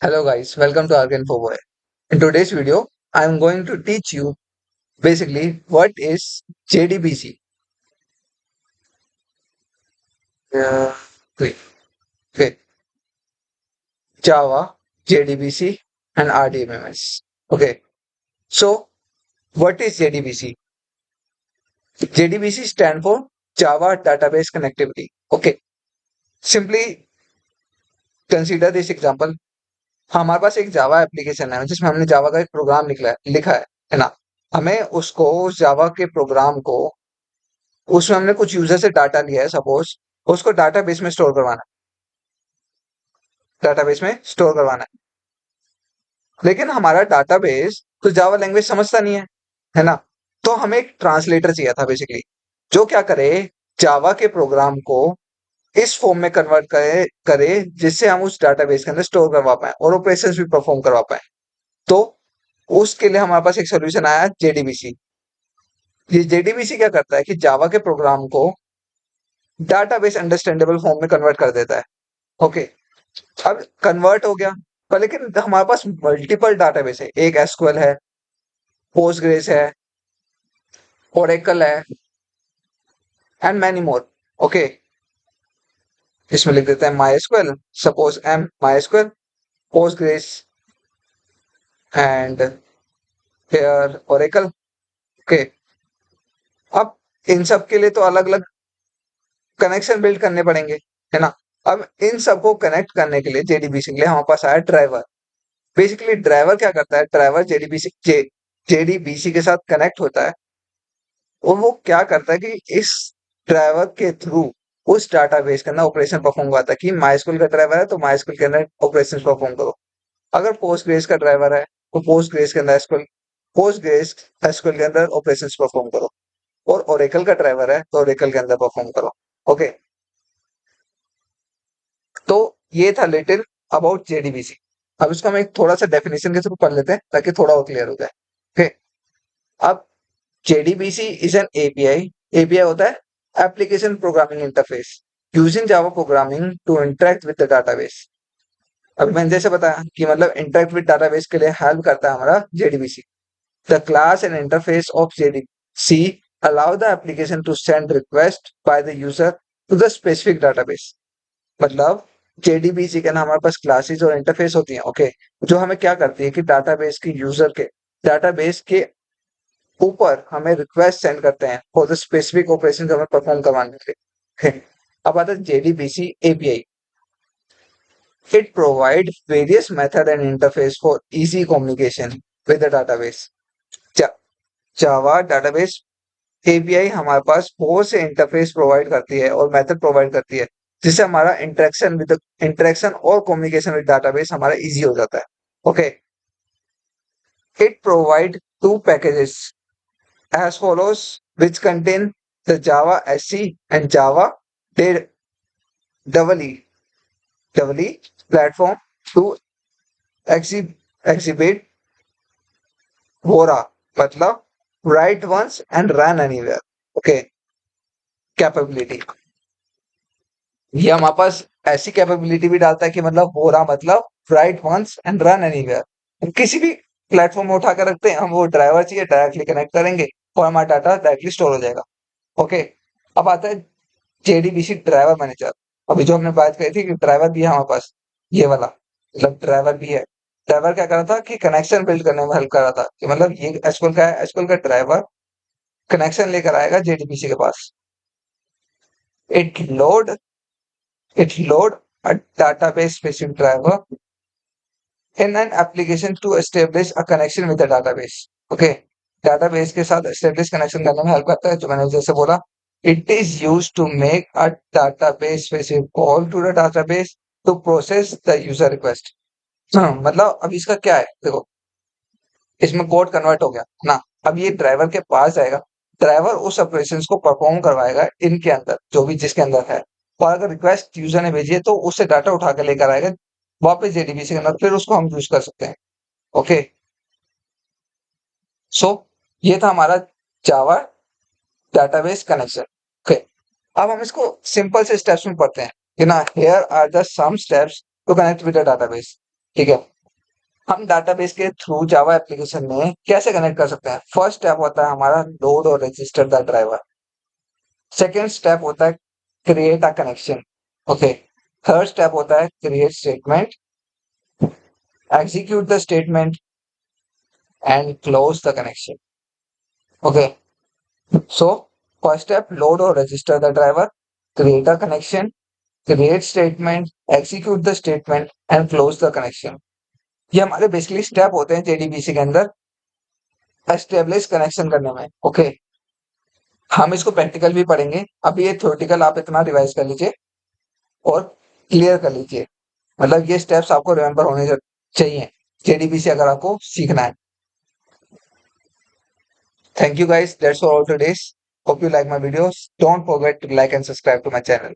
Hello guys, welcome to Arc Infoboy. In today's video, I am going to teach you basically what is JDBC. Uh, wait, wait, Java, JDBC, and RDMMS. Okay, so what is JDBC? JDBC stand for Java Database Connectivity. Okay, simply consider this example. हमारे पास एक Java application है जिसमें हमने जावा का एक programme लिखा है ना। हमें उसको उस जावा के प्रोग्राम को उसमें हमने कुछ यूजर से डाटा लिया है सपोज, उसको डाटाबेस में स्टोर करवाना डाटाबेस में स्टोर करवाना है। लेकिन हमारा डाटाबेस तो जावा लैंग्वेज समझता नहीं है ना। तो हमें एक ट्रांसलेटर चाहिए था बेसिकली, जो क्या करे, जावा के प्रोग्राम को इस फॉर्म में कन्वर्ट करे जिससे हम उस डाटाबेस के अंदर स्टोर करवा पाए और ऑपरेशंस भी परफॉर्म करवा पाए। तो उसके लिए हमारे पास एक सोल्यूशन आया, जेडीबीसी। ये जेडीबीसी क्या करता है कि जावा के प्रोग्राम को डाटाबेस अंडरस्टैंडेबल फॉर्म में कन्वर्ट कर देता है। ओके, अब कन्वर्ट हो गया, पर लेकिन हमारे पास मल्टीपल डाटाबेस है। एक एसक्यूएल है, पोस्टग्रेस है, ओरेकल है, एंड मैनी मोर। ओके, इसमें लिख देते हैं my SQL, suppose M my SQL, Postgres and फिर ओरेकल। ओके, अब इन सब के लिए तो अलग अलग कनेक्शन बिल्ड करने पड़ेंगे, है ना। अब इन सबको कनेक्ट करने के लिए जेडीबीसी के लिए हमारे पास आया ड्राइवर। बेसिकली ड्राइवर क्या करता है, ड्राइवर जेडीबीसी के साथ कनेक्ट होता है और वो क्या करता है कि इस ड्राइवर के थ्रू उस डाटाबेस के अंदर ऑपरेशन परफॉर्म करता है कि माइस्क्यूल का ड्राइवर है तो माइस्क्यूल के अंदर ऑपरेशन परफॉर्म करो। अगर पोस्टग्रेस का ड्राइवर है तो पोस्टग्रेस के अंदर एसक्यूएल, पोस्टग्रेस एसक्यूएल के अंदर ऑपरेशन परफॉर्म करो। और ओरेकल का ड्राइवर है तो ओरेकल के अंदर परफॉर्म करो। ओके, तो ये था लिटिल अबाउट जेडीबीसी। अब इसको हम एक थोड़ा सा डेफिनेशन के थ्रू पढ़ लेते हैं ताकि थोड़ा और क्लियर हो जाए। ओके, अब JDBC is an API. API होता है application programming interface using Java programming to interact with the database. अभी मैंने जैसे बताया कि मतलब इंटरेक्ट विद डाटाबेस के लिए हेल्प करता है हमारा JDBC। The class and interface of JDBC allow the application to send request by the user to the specific database। मतलब JDBC के ना हमारे पास क्लासेस और इंटरफेस होती हैं। ओके, जो हमें क्या करती है कि डाटाबेस के ऊपर हमें रिक्वेस्ट सेंड करते हैं फॉर द स्पेसिफिक ऑपरेशन हमें परफॉर्म करवाने के लिए। अब आता है JDBC API. It provide various method and interface for easy communication with the database. Java database API हमारे पास बहुत से इंटरफेस प्रोवाइड करती है और मेथड प्रोवाइड करती है जिससे हमारा इंटरेक्शन और कम्युनिकेशन विद डाटाबेस हमारा इजी हो जाता है। Okay, it provide two packages as follows, which contain the Java SC and Java EE platform to exhibit Vora, मतलब write once and run anywhere। Okay, capability, ये हमारे पास ऐसी capability भी डालता है कि मतलब वोरा मतलब write once and run anywhere. हम किसी भी प्लेटफॉर्म में उठा कर रखते हैं, हम वो ड्राइवर चाहिए डायरेक्टली कनेक्ट करेंगे और हमारा डाटा डायरेक्टली स्टोर हो जाएगा। ओके, अब आता है जेडीबीसी ड्राइवर मैनेजर। अभी जो हमने बात करी थी कि ड्राइवर भी है हमारे पास, ये वाला मतलब ड्राइवर भी है। ड्राइवर क्या कर रहा था कि कनेक्शन बिल्ड करने में हेल्प कर रहा था कि मतलब ये एसक्यूएल का है, एसक्यूएल का ड्राइवर कनेक्शन लेकर आएगा जेडीबीसी के पास। It load it load a database specific driver in an application to establish a connection with the database। Okay, database के साथ establish connection करने में हेल्प करता है, जो मैंने जैसे बोला। It is used to make a database specific call to the database to process the user request। मतलब अब इसका क्या है, देखो इसमें कोड कन्वर्ट हो गया ना। अब ये ड्राइवर के पास जाएगा, ड्राइवर उस ऑपरेशंस को परफॉर्म करवाएगा इनके अंदर जो भी जिसके अंदर है। और अगर रिक्वेस्ट यूजर ने भेजी है तो उससे डाटा उठा के लेकर आएगा वापस जेडीबीसी के अंदर, फिर उसको हम यूज कर सकते हैं। ओके, सो ये था हमारा जावा डाटाबेस कनेक्शन। ओके, अब हम इसको सिंपल से स्टेप्स में पढ़ते हैं कि ना, here are the some steps to connect with the database. ठीक है, हम डाटाबेस के थ्रू जावा एप्लीकेशन में कैसे कनेक्ट कर सकते हैं? फर्स्ट स्टेप होता है हमारा लोड और register the driver. Second step होता है create a connection. Okay. Third step होता है create statement, execute the statement and close the connection. Okay. So first step, load or register the driver, create a connection, create statement, execute the statement and close the connection. ये हमारे basically step होते हैं JDBC के अंदर establish connection करने में। Okay. हम इसको प्रैक्टिकल भी पढ़ेंगे, अभी ये थ्योरेटिकल आप इतना रिवाइज कर लीजिए और क्लियर कर लीजिए। मतलब ये स्टेप्स आपको रिमेंबर होने चाहिए जेडीबीसी अगर आपको सीखना है। Thank you guys. That's all today's. Hope you like my videos. Don't forget to like and subscribe to my channel.